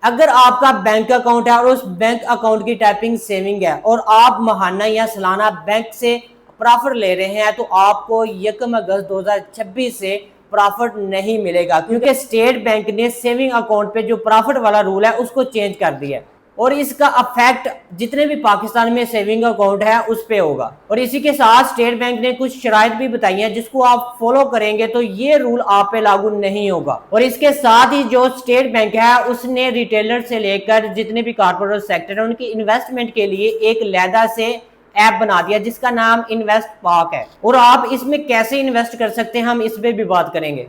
اگر آپ کا بینک اکاؤنٹ ہے اور اس بینک اکاؤنٹ کی ٹائپنگ سیونگ ہے اور آپ ماہانہ یا سالانہ بینک سے پرافٹ لے رہے ہیں تو آپ کو 1 اگست 2026 سے پرافٹ نہیں ملے گا، کیونکہ اسٹیٹ بینک نے سیونگ اکاؤنٹ پہ جو پرافٹ والا رول ہے اس کو چینج کر دیا ہے، اور اس کا افیکٹ جتنے بھی پاکستان میں سیونگ اکاؤنٹ ہے اس پہ ہوگا۔ اور اسی کے ساتھ اسٹیٹ بینک نے کچھ شرائط بھی بتائی ہیں جس کو آپ فالو کریں گے تو یہ رول آپ پہ لاگو نہیں ہوگا۔ اور اس کے ساتھ ہی جو اسٹیٹ بینک ہے اس نے ریٹیلر سے لے کر جتنے بھی کارپوریٹ سیکٹر ہیں ان کی انویسٹمنٹ کے لیے ایک علیحدہ سے ایپ بنا دیا جس کا نام انویسٹ پاک ہے، اور آپ اس میں کیسے انویسٹ کر سکتے ہیں ہم اس پہ بھی بات کریں گے۔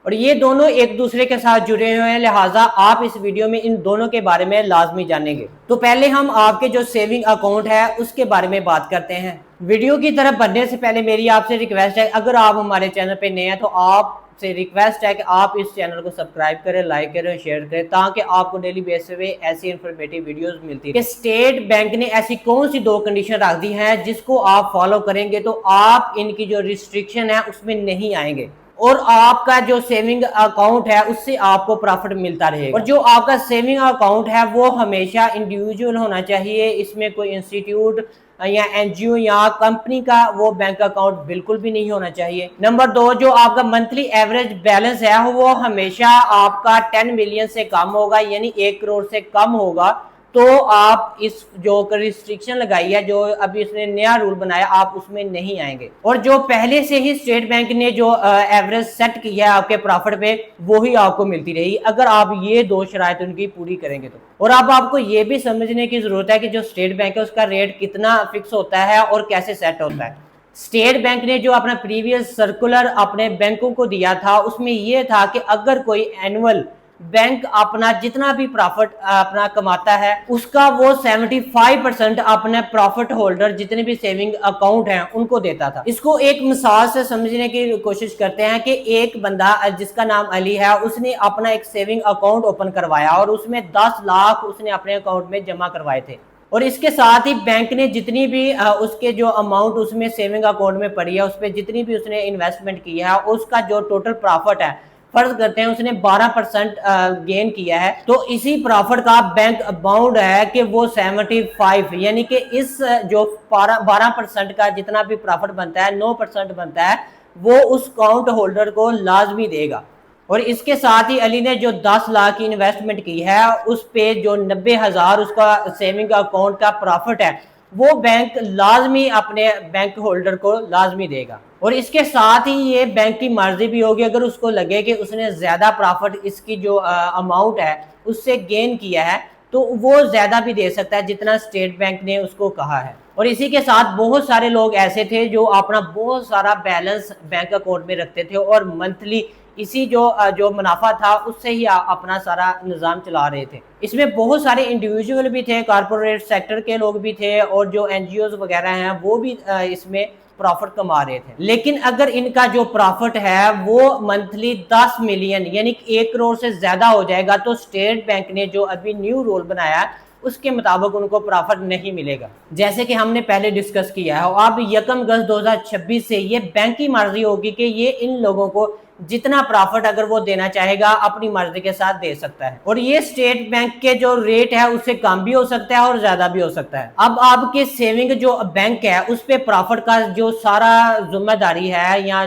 اور یہ دونوں ایک دوسرے کے ساتھ جڑے ہوئے ہیں، لہٰذا آپ اس ویڈیو میں ان دونوں کے بارے میں لازمی جانیں گے۔ تو پہلے ہم آپ کے جو سیونگ اکاؤنٹ ہے اس کے بارے میں بات کرتے ہیں۔ ویڈیو کی طرف بڑھنے سے پہلے میری آپ سے ریکویسٹ ہے، اگر آپ ہمارے چینل پہ نئے ہیں تو آپ سے ریکویسٹ ہے کہ آپ اس چینل کو سبسکرائب کریں، لائک کریں، شیئر کریں، تاکہ آپ کو ڈیلی بیس پہ ایسی انفارمیٹیو ویڈیوز ملتی ہیں کہ اسٹیٹ بینک نے ایسی کون سی 2 کنڈیشن رکھ دی ہیں جس کو آپ فالو کریں گے تو آپ ان کی جو ریسٹرکشن ہے اس میں نہیں آئیں گے، اور آپ کا جو سیونگ اکاؤنٹ ہے اس سے آپ کو پرافٹ ملتا رہے گا۔ اور جو آپ کا سیونگ اکاؤنٹ ہے وہ ہمیشہ انڈیویجول ہونا چاہیے، اس میں کوئی انسٹیٹیوٹ یا این جی او یا کمپنی کا وہ بینک اکاؤنٹ بالکل بھی نہیں ہونا چاہیے۔ نمبر 2، جو آپ کا منتھلی ایوریج بیلنس ہے وہ ہمیشہ آپ کا 10 ملین سے کم ہوگا، یعنی 1 کروڑ سے کم ہوگا، تو آپ اس جو ریسٹرکشن لگائی ہے، جو ابھی اس نے نیا رول بنایا، آپ اس میں نہیں آئیں گے۔ اور جو پہلے سے ہی اسٹیٹ بینک نے جو ایوریج سیٹ کیا ہے آپ کے پرافٹ پہ وہی آپ کو ملتی رہی اگر آپ یہ 2 شرائط ان کی پوری کریں گے تو۔ اور اب آپ کو یہ بھی سمجھنے کی ضرورت ہے کہ جو اسٹیٹ بینک ہے اس کا ریٹ کتنا فکس ہوتا ہے اور کیسے سیٹ ہوتا ہے۔ اسٹیٹ بینک نے جو اپنا پریویس سرکولر اپنے بینکوں کو دیا تھا اس میں یہ تھا کہ اگر کوئی اینول بینک اپنا جتنا بھی پرافٹ اپنا کماتا ہے اس کا وہ 75% اپنے پرافٹ ہولڈر جتنے بھی سیونگ اکاؤنٹ ہیں ان کو دیتا تھا۔ اس کو ایک مثال سے سمجھنے کی کوشش کرتے ہیں کہ ایک بندہ جس کا نام علی ہے اس نے اپنا ایک سیونگ اکاؤنٹ اوپن کروایا اور اس میں 10 لاکھ اس نے اپنے اکاؤنٹ میں جمع کروائے تھے، اور اس کے ساتھ ہی بینک نے جتنی بھی اس کے جو اماؤنٹ اس میں سیونگ اکاؤنٹ میں پڑی ہے اس پہ جتنی بھی اس نے انویسٹمنٹ کی ہے اس کا جو ٹوٹل پرافٹ ہے، فرض کرتے ہیں اس نے 12% گین کیا ہے، تو اسی پرافٹ کا بینک باؤنڈ ہے کہ وہ 75، یعنی کہ اس جو 12% کا جتنا بھی پرافٹ بنتا ہے 9% بنتا ہے وہ اس اکاؤنٹ ہولڈر کو لازمی دے گا۔ اور اس کے ساتھ ہی علی نے جو 10 لاکھ کی انویسٹمنٹ کی ہے اس پہ جو 90,000 اس کا سیونگ اکاؤنٹ کا پرافٹ ہے وہ بینک لازمی اپنے بینک ہولڈر کو لازمی دے گا۔ اور اس کے ساتھ ہی یہ بینک کی مرضی بھی ہوگی، اگر اس کو لگے کہ اس نے زیادہ پرافٹ اس کی جو اماؤنٹ ہے اس سے گین کیا ہے تو وہ زیادہ بھی دے سکتا ہے جتنا اسٹیٹ بینک نے اس کو کہا ہے۔ اور اسی کے ساتھ بہت سارے لوگ ایسے تھے جو اپنا بہت سارا بیلنس بینک اکاؤنٹ میں رکھتے تھے اور منتھلی اسی جو منافع تھا اس سے ہی اپنا سارا نظام چلا رہے تھے۔ اس میں بہت سارے انڈیویجول بھی تھے، کارپوریٹ سیکٹر کے لوگ بھی تھے، اور جو این جی اوز وغیرہ ہیں وہ بھی اس میں پرافٹ کما رہے تھے۔ لیکن اگر ان کا جو پرافٹ ہے وہ منتھلی 10 ملین یعنی 1 کروڑ سے زیادہ ہو جائے گا تو اسٹیٹ بینک نے جو ابھی نیو رول بنایا ہے اس کے مطابق ان کو پرافٹ نہیں ملے گا، جیسے کہ ہم نے پہلے ڈسکس کیا ہے۔ اب 1 اگست 2026 سے یہ بینک کی مرضی ہوگی کہ یہ ان لوگوں کو جتنا پرافٹ اگر وہ دینا چاہے گا اپنی مرضی کے ساتھ دے سکتا ہے، اور یہ اسٹیٹ بینک کے جو ریٹ ہے اس سے کم بھی ہو سکتا ہے اور زیادہ بھی ہو سکتا ہے۔ اب آپ کے سیونگ جو بینک ہے اس پہ پرافٹ کا جو سارا ذمہ داری ہے یا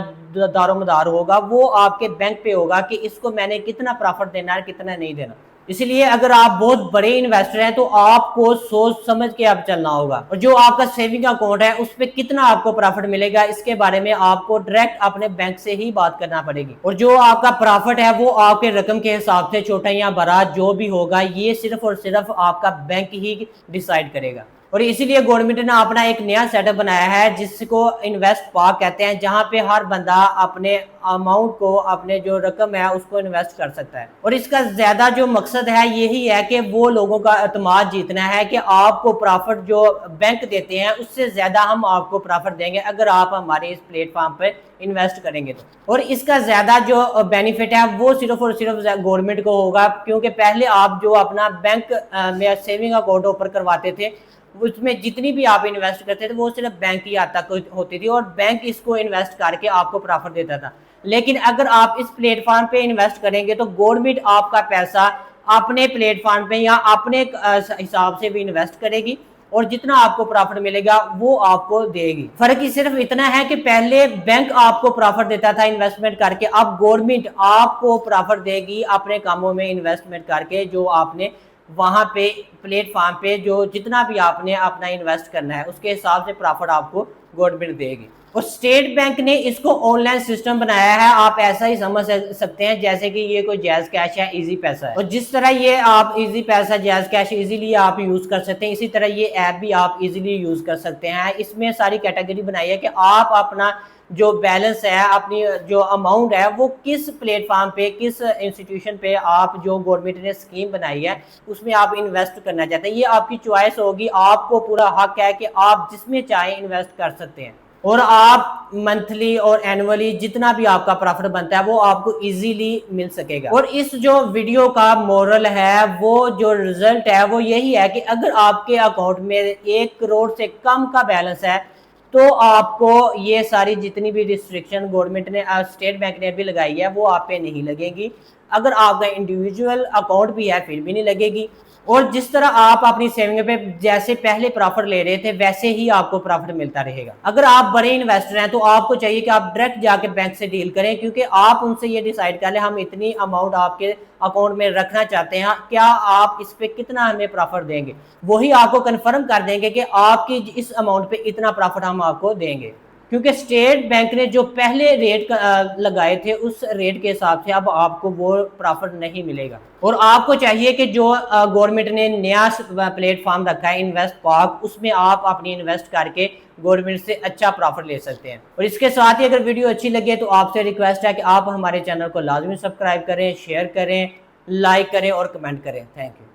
دار و مدار ہوگا وہ آپ کے بینک پہ ہوگا کہ اس کو میں نے کتنا پرافٹ دینا ہے کتنا نہیں دینا۔ اس لیے اگر آپ بہت بڑے انویسٹر ہیں تو آپ کو سوچ سمجھ کے اب چلنا ہوگا، اور جو آپ کا سیونگ اکاؤنٹ ہے اس پہ کتنا آپ کو پرافٹ ملے گا اس کے بارے میں آپ کو ڈائریکٹ اپنے بینک سے ہی بات کرنا پڑے گی۔ اور جو آپ کا پرافٹ ہے وہ آپ کے رقم کے حساب سے چھوٹا یا بڑا جو بھی ہوگا یہ صرف اور صرف آپ کا بینک ہی ڈیسائیڈ کرے گا۔ اور اسی لیے گورنمنٹ نے اپنا ایک نیا سیٹ اپ بنایا ہے جس کو انویسٹ پاک کہتے ہیں، جہاں پہ ہر بندہ اپنے اماؤنٹ کو اپنے جو رقم ہے اس کو انویسٹ کر سکتا ہے۔ اور اس کا زیادہ جو مقصد ہے یہی ہے کہ وہ لوگوں کا اعتماد جیتنا ہے کہ آپ کو پرافٹ جو بینک دیتے ہیں اس سے زیادہ ہم آپ کو پرافٹ دیں گے اگر آپ ہمارے اس پلیٹ فارم پہ انویسٹ کریں گے تو۔ اور اس کا زیادہ جو بینیفٹ ہے وہ صرف اور صرف گورنمنٹ کو ہوگا، کیونکہ پہلے آپ جو اپنا بینک میں سیونگ اکاؤنٹ اوپن کرواتے تھے اس میں جتنی بھی آپ انویسٹ کرتے تھے وہ صرف بینک ہی تک ہوتی تھی اور بینک اس کو انویسٹ کر کے آپ کو پرافٹ دیتا تھا۔ لیکن اگر آپ اس پلیٹ فارم پہ انویسٹ کریں گے تو گورنمنٹ آپ کا پیسہ اپنے پلیٹ فارم پہ یا اپنے حساب سے بھی انویسٹ کرے گی اور جتنا آپ کو پرافٹ ملے گا وہ آپ کو دے گی۔ فرق ہی صرف اتنا ہے کہ پہلے بینک آپ کو پرافٹ دیتا تھا انویسٹمنٹ کر کے، اب گورنمنٹ آپ کو پرافٹ دے گی اپنے کاموں میں انویسٹمنٹ کر کے، جو آپ نے وہاں پہ پلیٹ فارم پہ جو جتنا بھی آپ نے اپنا انویسٹ کرنا ہے اس کے حساب سے پرافٹ آپ کو گورنمنٹ دے گی۔ اور اسٹیٹ بینک نے اس کو آن لائن سسٹم بنایا ہے، آپ ایسا ہی سمجھ سکتے ہیں جیسے کہ یہ کوئی جائز کیش ہے، ایزی پیسہ ہے، اور جس طرح یہ آپ ایزی پیسہ جائز کیش ایزیلی آپ یوز کر سکتے ہیں، اسی طرح یہ ایپ بھی آپ ایزیلی یوز کر سکتے ہیں۔ اس میں ساری کیٹیگری بنائی ہے کہ آپ اپنا جو بیلنس ہے، اپنی جو اماؤنٹ ہے، وہ کس پلیٹ فارم پہ، کس انسٹیٹیوشن پہ آپ جو گورنمنٹ نے اسکیم بنائی ہے اس میں آپ انویسٹ کرنا چاہتے ہیں، یہ آپ کی چوائس ہوگی، آپ کو پورا حق ہے کہ آپ جس میں چاہیں انویسٹ کر سکتے ہیں، اور آپ منتھلی اور اینولی جتنا بھی آپ کا پرافٹ بنتا ہے وہ آپ کو ایزیلی مل سکے گا۔ اور اس جو ویڈیو کا مورل ہے، وہ جو رزلٹ ہے وہ یہی ہے کہ اگر آپ کے اکاؤنٹ میں 1 کروڑ سے کم کا بیلنس ہے تو آپ کو یہ ساری جتنی بھی ریسٹرکشن گورنمنٹ نے اسٹیٹ بینک نے بھی لگائی ہے وہ آپ پہ نہیں لگے گی۔ اگر آپ کا انڈیویجول اکاؤنٹ بھی ہے پھر بھی نہیں لگے گی، اور جس طرح آپ اپنی سیونگ پہ جیسے پہلے پرافٹ لے رہے تھے ویسے ہی آپ کو پرافٹ ملتا رہے گا۔ اگر آپ بڑے انویسٹر ہیں تو آپ کو چاہیے کہ آپ ڈائریکٹ جا کے بینک سے ڈیل کریں، کیونکہ آپ ان سے یہ ڈیسائیڈ کر لیں ہم اتنی اماؤنٹ آپ کے اکاؤنٹ میں رکھنا چاہتے ہیں، کیا آپ اس پہ کتنا ہمیں پرافٹ دیں گے، وہی آپ کو کنفرم کر دیں گے کہ آپ کی اس اماؤنٹ پہ اتنا پرافٹ ہم آپ کو دیں گے، کیونکہ اسٹیٹ بینک نے جو پہلے ریٹ لگائے تھے اس ریٹ کے حساب سے اب آپ کو وہ پرافٹ نہیں ملے گا۔ اور آپ کو چاہیے کہ جو گورنمنٹ نے نیا پلیٹ فارم رکھا ہے انویسٹ پاک، اس میں آپ اپنی انویسٹ کر کے گورنمنٹ سے اچھا پرافٹ لے سکتے ہیں۔ اور اس کے ساتھ ہی اگر ویڈیو اچھی لگے تو آپ سے ریکویسٹ ہے کہ آپ ہمارے چینل کو لازمی سبسکرائب کریں، شیئر کریں، لائک کریں اور کمنٹ کریں۔ Thank you.